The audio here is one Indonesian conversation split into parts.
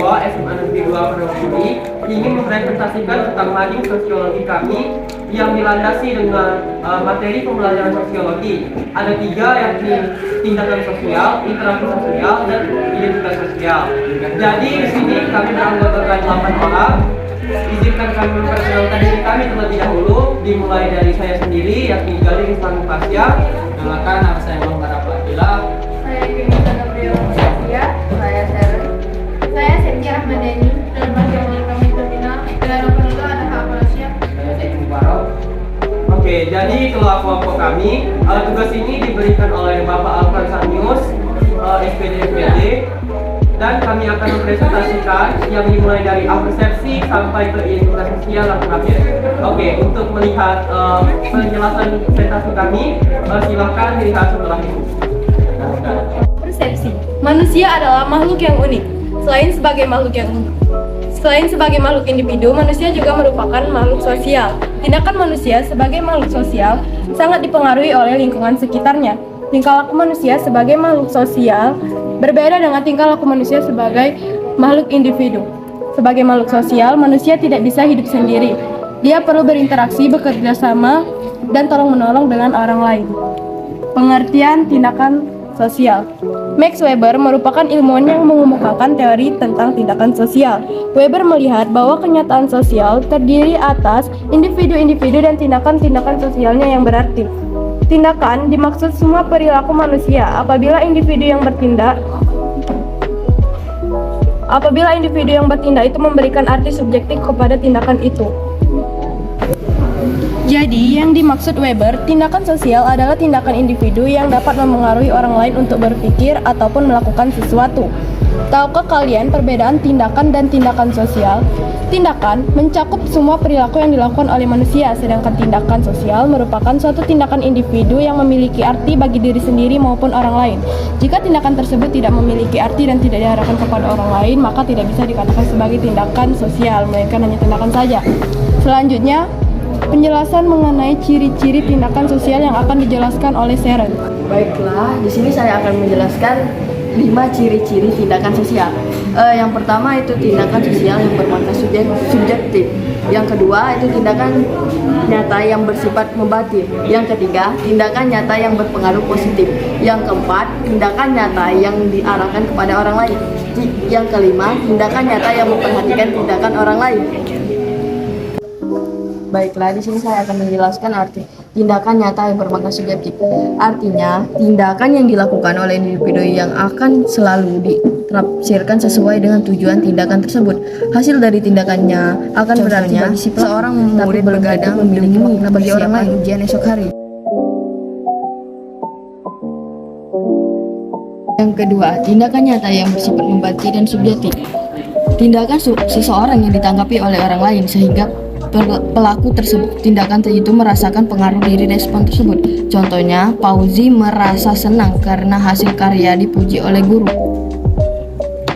mahasiswa SMA Negeri 2 Pondok ingin mempresentasikan tentang mading sosiologi kami yang dilandasi dengan materi pembelajaran sosiologi. Ada 3, yakni tindakan sosial, interaksi sosial, dan identitas sosial. Jadi di sini kami beranggotakan 8 orang. Izinkan kami memperkenalkan diri kami terlebih dahulu, dimulai dari saya sendiri, yakni Galih Islam Fasya. Perkenalkan, nama saya Muhammad Abdillah. Saya Kimita Gabriel Fasya. Saya Sharon. Saya Cynthia Rahmadani. Dan bagi yang kami terkenal, dan penulis ada Kak Malaysia. Saya Syekh Mubarok. Oke, jadi kelompok kami, tugas ini diberikan oleh Bapak Alfred Sanius, SPD, dan kami akan mempresentasikan yang dimulai dari persepsi sampai ke identitas sosial yang terakhir. Oke, untuk melihat penjelasan presentasi kami, silakan dilihat setelah ini. Persepsi. Manusia adalah makhluk yang unik. Selain sebagai makhluk individu, manusia juga merupakan makhluk sosial. Tindakan manusia sebagai makhluk sosial sangat dipengaruhi oleh lingkungan sekitarnya. Tingkah laku manusia sebagai makhluk sosial berbeda dengan tingkah laku manusia sebagai makhluk individu. Sebagai makhluk sosial, manusia tidak bisa hidup sendiri. Dia perlu berinteraksi, bekerja sama, dan tolong-menolong dengan orang lain. Pengertian tindakan sosial. Max Weber merupakan ilmuwan yang mengemukakan teori tentang tindakan sosial. Weber melihat bahwa kenyataan sosial terdiri atas individu-individu dan tindakan-tindakan sosialnya yang berarti. Tindakan dimaksud semua perilaku manusia apabila individu yang bertindak itu memberikan arti subjektif kepada tindakan itu. Jadi, yang dimaksud Weber, tindakan sosial adalah tindakan individu yang dapat memengaruhi orang lain untuk berpikir ataupun melakukan sesuatu. Tahukah kalian perbedaan tindakan dan tindakan sosial? Tindakan mencakup semua perilaku yang dilakukan oleh manusia, sedangkan tindakan sosial merupakan suatu tindakan individu yang memiliki arti bagi diri sendiri maupun orang lain. Jika tindakan tersebut tidak memiliki arti dan tidak diarahkan kepada orang lain, maka tidak bisa dikatakan sebagai tindakan sosial, melainkan hanya tindakan saja. Selanjutnya, penjelasan mengenai ciri-ciri tindakan sosial yang akan dijelaskan oleh Sharon. Baiklah, di sini saya akan menjelaskan 5 ciri-ciri tindakan sosial. Yang pertama itu tindakan sosial yang bermakna subjektif. Yang kedua itu tindakan nyata yang bersifat membatin. Yang ketiga, tindakan nyata yang berpengaruh positif. Yang keempat, tindakan nyata yang diarahkan kepada orang lain. Yang kelima, tindakan nyata yang memperhatikan tindakan orang lain. Baiklah, di sini saya akan menjelaskan arti tindakan nyata yang bermakna subjektif. Artinya, tindakan yang dilakukan oleh individu yang akan selalu ditafsirkan sesuai dengan tujuan tindakan tersebut. Hasil dari tindakannya akan berarti bagi si seorang murid bergadang memiliki makna bagi orang lain ujian esok hari. Yang kedua, tindakan nyata yang bersifat membantu dan subjektif. Tindakan seseorang yang ditanggapi oleh orang lain sehingga pelaku tersebut tindakan itu merasakan pengaruh dari respon tersebut. Contohnya, Fauzi merasa senang karena hasil karya dipuji oleh guru.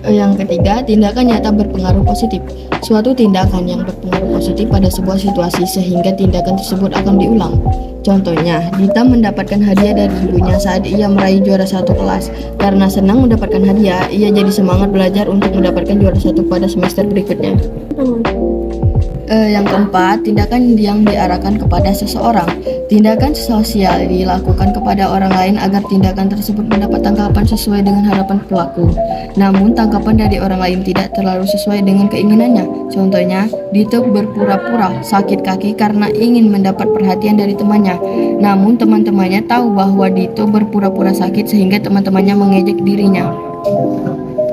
Yang ketiga, tindakan nyata berpengaruh positif. Suatu tindakan yang berpengaruh positif pada sebuah situasi sehingga tindakan tersebut akan diulang. Contohnya, Dita mendapatkan hadiah dari ibunya saat ia meraih juara 1 kelas. Karena senang mendapatkan hadiah, ia jadi semangat belajar untuk mendapatkan juara 1 pada semester berikutnya. Yang keempat, tindakan yang diarahkan kepada seseorang. Tindakan sosial dilakukan kepada orang lain agar tindakan tersebut mendapat tanggapan sesuai dengan harapan pelaku. Namun, tanggapan dari orang lain tidak terlalu sesuai dengan keinginannya. Contohnya, Dito berpura-pura sakit kaki karena ingin mendapat perhatian dari temannya. Namun, teman-temannya tahu bahwa Dito berpura-pura sakit sehingga teman-temannya mengejek dirinya.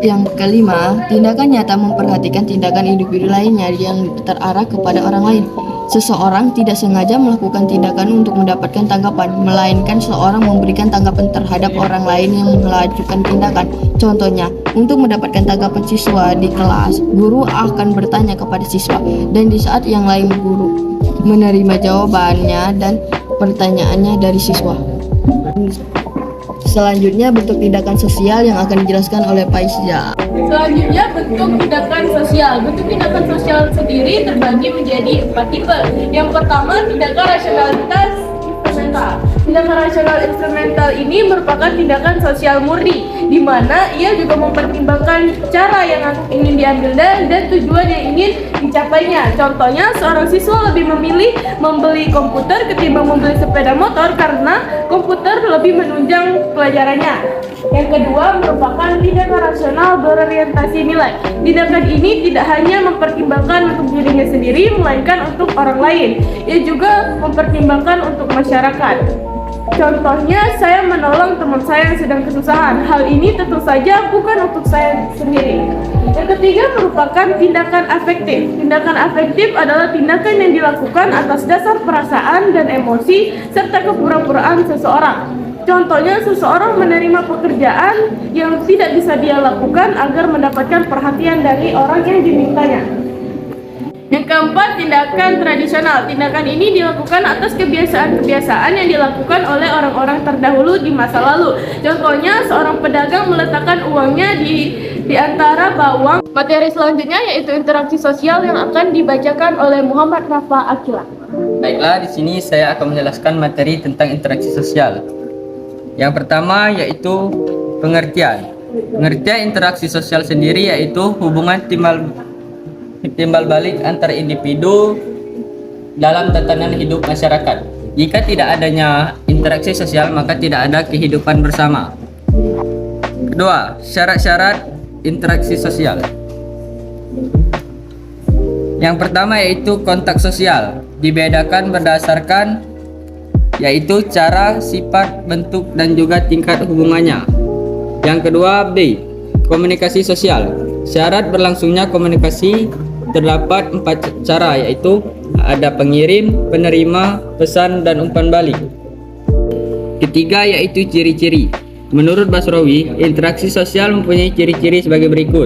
Yang kelima, tindakan nyata memperhatikan tindakan individu lainnya yang terarah kepada orang lain. Seseorang tidak sengaja melakukan tindakan untuk mendapatkan tanggapan, melainkan seorang memberikan tanggapan terhadap orang lain yang melakukan tindakan. Contohnya, untuk mendapatkan tanggapan siswa di kelas, guru akan bertanya kepada siswa, dan di saat yang lain guru menerima jawabannya dan pertanyaannya dari siswa. Selanjutnya, bentuk tindakan sosial yang akan dijelaskan oleh Paisya. Selanjutnya, bentuk tindakan sosial. Bentuk tindakan sosial sendiri terbagi menjadi 4 tipe. Yang pertama, tindakan rasionalitas personal. Tindakan rasional instrumental ini merupakan tindakan sosial murni, di mana ia juga mempertimbangkan cara yang ingin diambil dan tujuan yang ingin dicapainya. Contohnya, seorang siswa lebih memilih membeli komputer ketimbang membeli sepeda motor karena komputer lebih menunjang pelajarannya. Yang kedua merupakan tindakan rasional berorientasi nilai. Tindakan ini tidak hanya mempertimbangkan untuk dirinya sendiri, melainkan untuk orang lain. Ia juga mempertimbangkan untuk masyarakat. Contohnya, saya menolong teman saya yang sedang kesusahan. Hal ini tentu saja bukan untuk saya sendiri. Yang ketiga merupakan tindakan afektif. Tindakan afektif adalah tindakan yang dilakukan atas dasar perasaan dan emosi serta kepura-puraan seseorang. Contohnya, seseorang menerima pekerjaan yang tidak bisa dia lakukan agar mendapatkan perhatian dari orang yang dimintanya. Yang keempat, tindakan tradisional. Tindakan ini dilakukan atas kebiasaan-kebiasaan yang dilakukan oleh orang-orang terdahulu di masa lalu. Contohnya, seorang pedagang meletakkan uangnya di antara bawang. Materi selanjutnya yaitu interaksi sosial yang akan dibacakan oleh Muhammad Rafa Akila. Baiklah, di sini saya akan menjelaskan materi tentang interaksi sosial. Yang pertama yaitu pengertian. Pengertian interaksi sosial sendiri yaitu hubungan timbal balik antar individu dalam tatanan hidup masyarakat. Jika tidak adanya interaksi sosial, maka tidak ada kehidupan bersama. Kedua, syarat-syarat interaksi sosial. Yang pertama yaitu kontak sosial. Dibedakan berdasarkan yaitu cara, sifat, bentuk, dan juga tingkat hubungannya. Yang kedua, B. Komunikasi sosial. Syarat berlangsungnya komunikasi terdapat 4 cara, yaitu ada pengirim, penerima, pesan, dan umpan balik. Ketiga yaitu ciri-ciri. Menurut Basrawi, interaksi sosial mempunyai ciri-ciri sebagai berikut.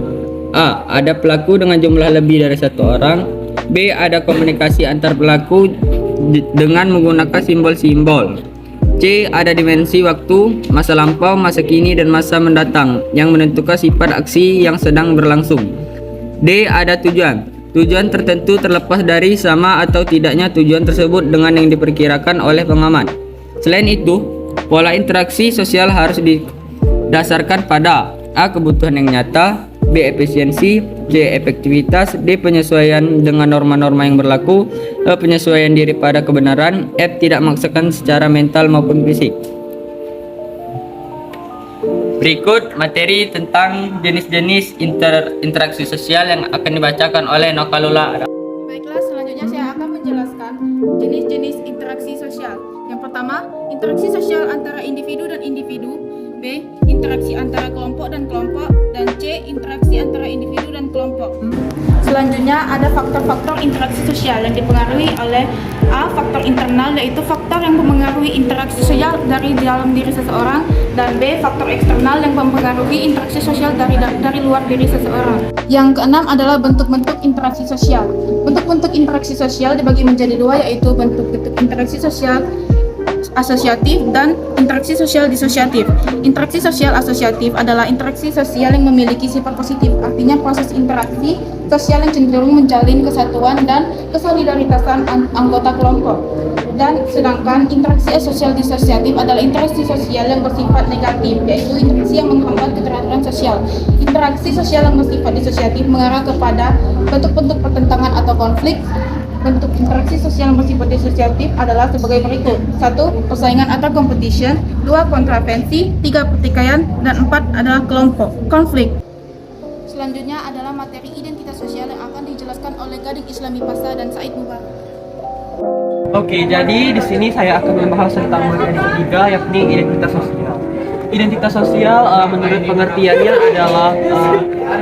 A. Ada pelaku dengan jumlah lebih dari 1 orang. B. Ada komunikasi antar pelaku dengan menggunakan simbol-simbol. C. Ada dimensi waktu, masa lampau, masa kini, dan masa mendatang yang menentukan sifat aksi yang sedang berlangsung. D. Ada tujuan. Tujuan tertentu terlepas dari sama atau tidaknya tujuan tersebut dengan yang diperkirakan oleh pengamat. Selain itu, pola interaksi sosial harus didasarkan pada A. Kebutuhan yang nyata, B. Efisiensi, C. Efektivitas, D. Penyesuaian dengan norma-norma yang berlaku, E. Penyesuaian diri pada kebenaran, F. Tidak memaksakan secara mental maupun fisik. Berikut materi tentang jenis-jenis interaksi sosial yang akan dibacakan oleh Nokalula. Baiklah, selanjutnya saya akan menjelaskan jenis-jenis interaksi sosial. Yang pertama, interaksi sosial antara individu dan individu. B. Interaksi antara kelompok dan kelompok. Dan C. Interaksi antara individu dan kelompok. Selanjutnya ada faktor-faktor interaksi sosial yang dipengaruhi oleh A. Faktor internal, yaitu faktor yang mempengaruhi interaksi sosial dari dalam diri seseorang. Dan B. Faktor eksternal yang mempengaruhi interaksi sosial dari luar diri seseorang. Yang keenam adalah bentuk-bentuk interaksi sosial. Bentuk-bentuk interaksi sosial dibagi menjadi 2, yaitu bentuk-bentuk interaksi sosial asosiatif dan interaksi sosial disosiatif. Interaksi sosial asosiatif adalah interaksi sosial yang memiliki sifat positif, artinya proses interaksi sosial yang cenderung menjalin kesatuan dan kesolidaritasan anggota kelompok. Dan sedangkan interaksi sosial disosiatif adalah interaksi sosial yang bersifat negatif, yaitu interaksi yang menghambat keteraturan sosial. Interaksi sosial yang bersifat disosiatif mengarah kepada bentuk-bentuk pertentangan atau konflik. Bentuk interaksi sosial yang bersifat disosiatif adalah sebagai berikut. 1. Persaingan atau competition. 2. Kontravensi. 3. Pertikaian. Dan 4 adalah kelompok, konflik. Selanjutnya adalah materi identitas sosial yang akan dijelaskan oleh Gading Islami Pasa dan Said Mubarak. Oke, jadi di sini saya akan membahas tentang materi ketiga, yakni identitas sosial. Identitas sosial menurut pengertiannya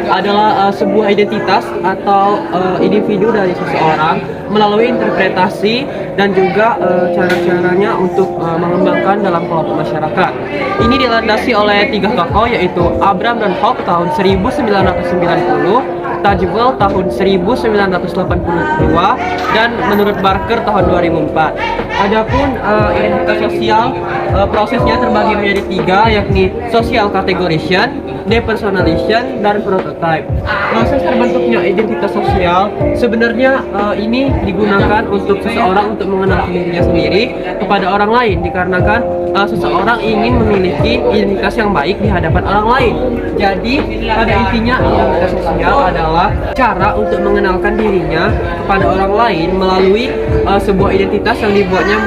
adalah sebuah identitas atau individu dari seseorang melalui interpretasi dan juga cara-caranya untuk mengembangkan dalam kelompok masyarakat. Ini dilandasi oleh 3 tokoh, yaitu Abraham dan Hawke tahun 1990, Tajwell tahun 1982 dan menurut Barker tahun 2004. Adapun identitas sosial prosesnya terbagi menjadi 3, yakni social categorization, depersonalization, dan prototype. Proses terbentuknya identitas sosial sebenarnya ini digunakan untuk seseorang untuk mengenal dirinya sendiri kepada orang lain, dikarenakan seseorang ingin memiliki identitas yang baik di hadapan orang lain. Jadi pada intinya identitas sosial adalah cara untuk mengenalkan dirinya kepada orang lain melalui sebuah identitas yang dibuatnya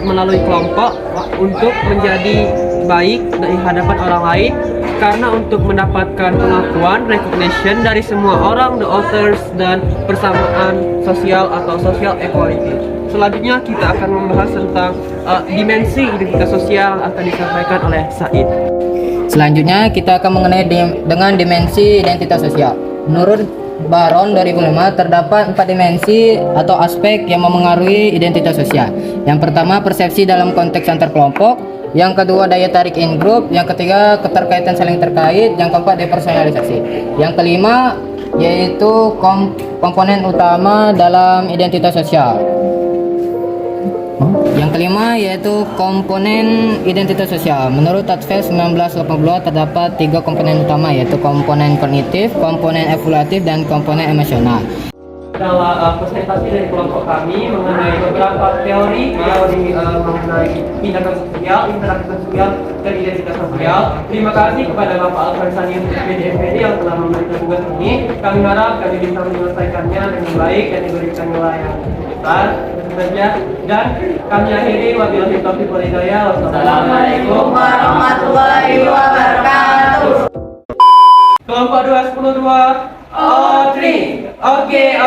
melalui kelompok untuk menjadi baik di hadapan orang lain, karena untuk mendapatkan pengakuan, recognition dari semua orang, the authors, dan persamaan sosial atau social equality. Selanjutnya kita akan membahas tentang dimensi identitas sosial yang akan disampaikan oleh Said. Selanjutnya kita akan mengenai dengan dimensi identitas sosial. Menurut Baron 2005 terdapat 4 dimensi atau aspek yang memengaruhi identitas sosial. Yang pertama, persepsi dalam konteks antar kelompok. Yang kedua, daya tarik in group. Yang ketiga, keterkaitan saling terkait. Yang keempat, depersonalisasi. Yang kelima yaitu komponen utama dalam identitas sosial. Yang kelima yaitu komponen identitas sosial. Menurut Tatfeld 1982 terdapat 3 komponen utama, yaitu komponen kognitif, komponen evaluatif, dan komponen emosional. Adalah presentasi dari kelompok kami mengenai beberapa teori mengenai tindakan sosial, interaksi sosial, dan identitas sosial. Terima kasih kepada Bapak Alfansani BDFPD yang telah memberikan tugas ini. Kami harap kami bisa menyelesaikannya dengan baik dan diberikan nilai yang besar. Dan kami akhiri, wabillahi taufiq wal hidayah. Wassalamualaikum warahmatullahi wabarakatuh. Kelompok 2 10 2 O3. Oke.